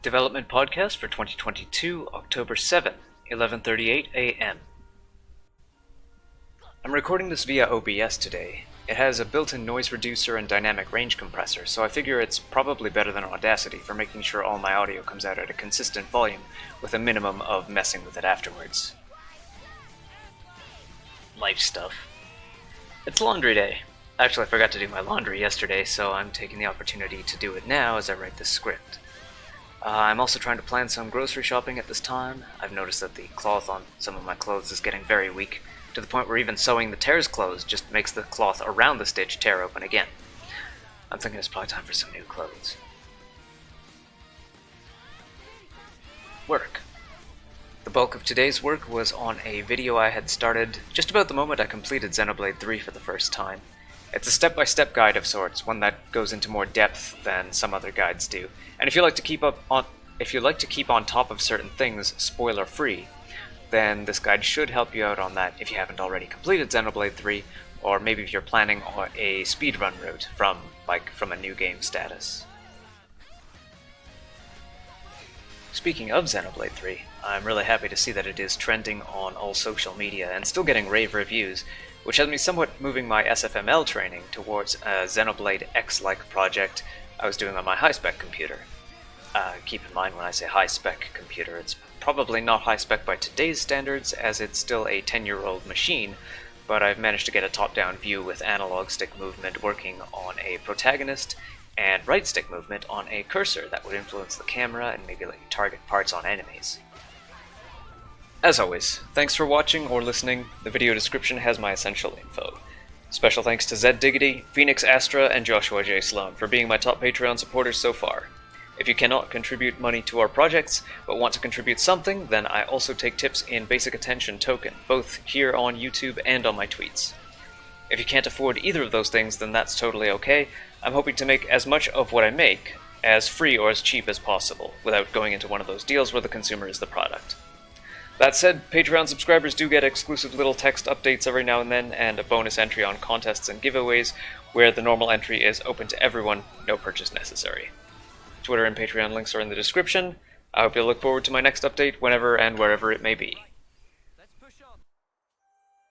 Development Podcast for 2022, October 7th, 11:38 a.m. I'm recording this via OBS today. It has a built-in noise reducer and dynamic range compressor, so I figure it's probably better than Audacity for making sure all my audio comes out at a consistent volume with a minimum of messing with it afterwards. Life stuff. It's laundry day. Actually, I forgot to do my laundry yesterday, so I'm taking the opportunity to do it now as I write this script. I'm also trying to plan some grocery shopping at this time. I've noticed that the cloth on some of my clothes is getting very weak, to the point where even sewing the tears closed just makes the cloth around the stitch tear open again. I'm thinking it's probably time for some new clothes. Work. The bulk of today's work was on a video I had started just about the moment I completed Xenoblade 3 for the first time. It's a step-by-step guide of sorts, one that goes into more depth than some other guides do. And if you like to keep on top of certain things spoiler-free, then this guide should help you out on that if you haven't already completed Xenoblade 3, or maybe if you're planning on a speedrun route from a new game status. Speaking of Xenoblade 3, I'm really happy to see that it is trending on all social media and still getting rave reviews, which has me somewhat moving my SFML training towards a Xenoblade X-like project I was doing on my high-spec computer. Keep in mind when I say high-spec computer, it's probably not high-spec by today's standards, as it's still a 10-year-old machine, but I've managed to get a top-down view with analog stick movement working on a protagonist, and right stick movement on a cursor that would influence the camera and maybe let you target parts on enemies. As always, thanks for watching or listening. The video description has my essential info. Special thanks to Zed Diggity, Phoenix Astra, and Joshua J. Sloan for being my top Patreon supporters so far. If you cannot contribute money to our projects, but want to contribute something, then I also take tips in Basic Attention Token, both here on YouTube and on my tweets. If you can't afford either of those things, then that's totally okay. I'm hoping to make as much of what I make as free or as cheap as possible, without going into one of those deals where the consumer is the product. That said, Patreon subscribers do get exclusive little text updates every now and then, and a bonus entry on contests and giveaways, where the normal entry is open to everyone, no purchase necessary. Twitter and Patreon links are in the description. I hope you'll look forward to my next update whenever and wherever it may be.